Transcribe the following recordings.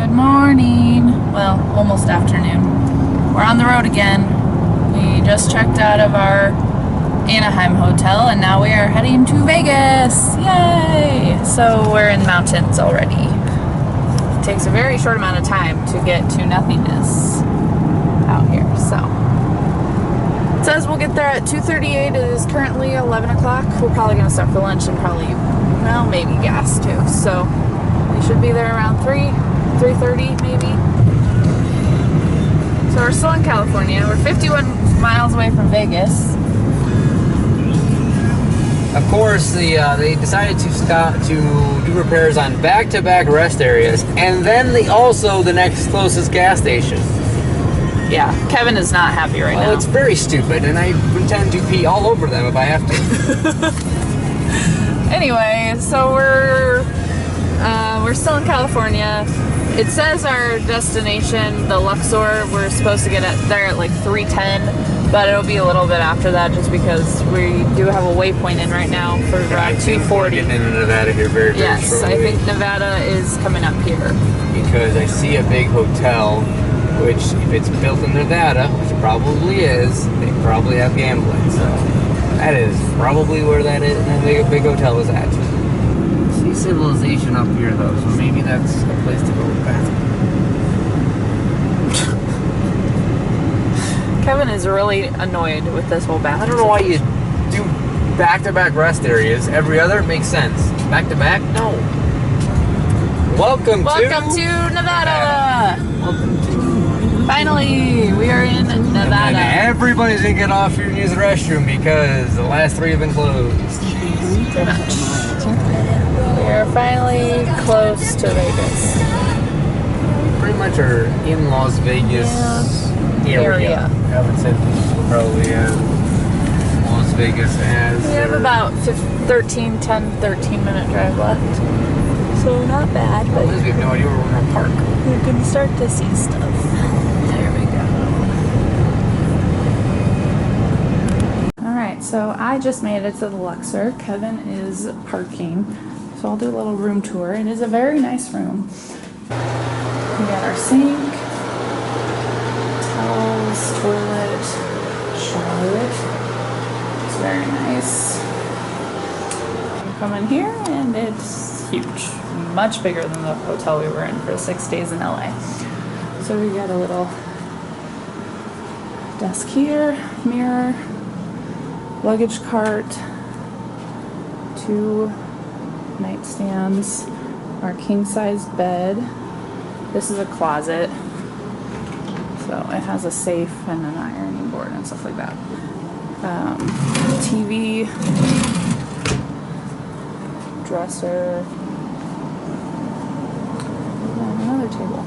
Good morning. Well, almost afternoon. We're on the road again. We just checked out of our Anaheim hotel and now we are heading to Vegas. Yay! So we're in mountains already. It takes a very short amount of time to get to nothingness out here. So it says we'll get there at 2:38. It is currently 11 o'clock. We're probably going to stop for lunch and probably, well, maybe gas too. So we should be there around 3:30 maybe. So we're still in California. We're 51 miles away from Vegas. Of course, they decided to stop to do repairs on back-to-back rest areas, and then the next closest gas station. Yeah, Kevin is not happy right now. Well, it's very stupid, and I intend to pee all over them if I have to. Anyway, so we're still in California. It says our destination, the Luxor, we're supposed to get there at like 3:10, but it'll be a little bit after that just because we do have a waypoint in right now for around 2:40. Getting into Nevada here very shortly. Yes, I think Nevada is coming up here. Because I see a big hotel, which if it's built in Nevada, which it probably is, they probably have gambling. So that is probably where that is, and that big hotel is at. See civilization up here though, so maybe that's a place to go with that. Kevin is really annoyed with this whole bathroom. I don't know why you do back-to-back rest areas. Every other makes sense. Back-to-back? No. Welcome to Nevada. Welcome to. Finally, we are in Nevada. And everybody's gonna get off here and use the restroom because the last three have been closed. Pretty much. We are finally close to Vegas. Pretty much are in Las Vegas area. I would say probably Las Vegas as. We have about 13 minute drive left. So not bad, but we have no idea where we're gonna park. we're gonna start to see stuff. There we go. Alright, so I just made it to the Luxor. Kevin is parking. So I'll do a little room tour. It is a very nice room. We got our sink, towels, toilet, shower. It's very nice. You come in here and it's huge. Much bigger than the hotel we were in for 6 days in LA. So we got a little desk here, mirror, luggage cart, 2 nightstands, our king-size bed. This is a closet, so it has a safe and an ironing board and stuff like that. TV, dresser, and another table.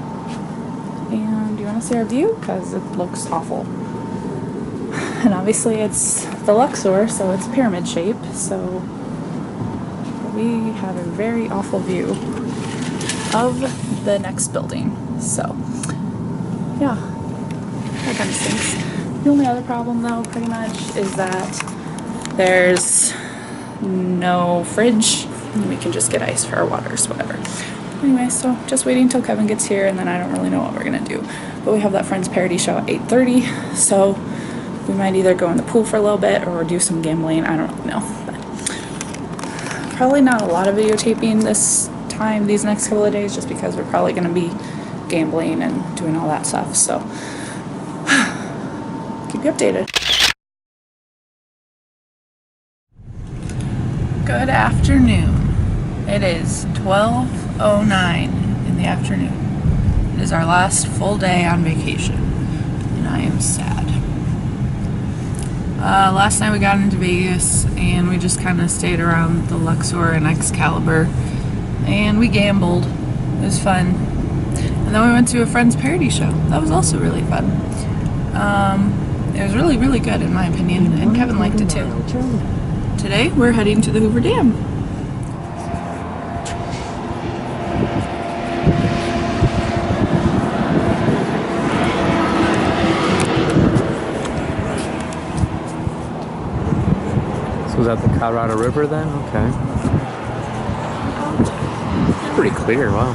And do you want to see our view? Because it looks awful. And obviously it's the Luxor, so it's pyramid shape, so we have a very awful view of the next building. So, yeah, that kind of stinks. The only other problem, though, pretty much, is that there's no fridge. We can just get ice for our waters, whatever. Anyway, so just waiting until Kevin gets here, and then I don't really know what we're gonna do. But we have that Friends Parody show at 8:30, so we might either go in the pool for a little bit or do some gambling. I don't really know. Probably not a lot of videotaping this time, these next couple of days, just because we're probably going to be gambling and doing all that stuff. So, keep you updated. Good afternoon. It is 12:09 in the afternoon. It is our last full day on vacation, and I am sad. Last night we got into Vegas and we just kind of stayed around the Luxor and Excalibur and we gambled. It was fun. And then we went to a Friends Parody show. That was also really fun. It was really, really good in my opinion, and Kevin liked it too. Today we're heading to the Hoover Dam. Was that the Colorado River then? Okay. It's pretty clear, wow.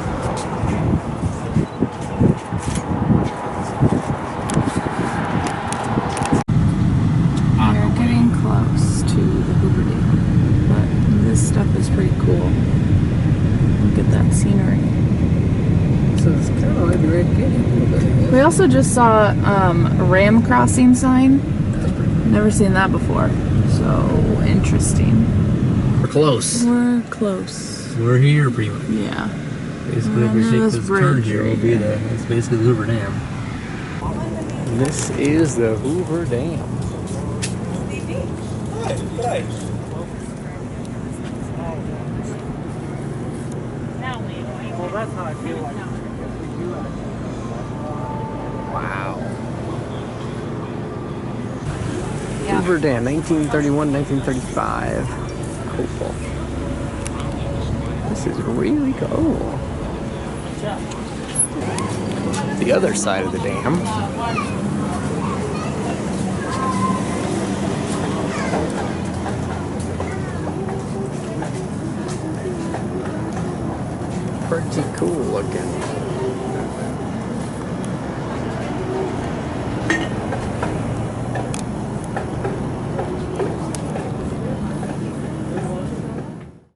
We also just saw a ram crossing sign. Never seen that before. So interesting. We're close. We're close. We're here, pretty much. Yeah. Basically, if we take this turn here, we'll be there. It's basically the Hoover Dam. This is the Hoover Dam. Well, that's how I feel like. Wow. Hoover Dam, 1931, 1935. Cool. This is really cool. The other side of the dam. Pretty cool looking.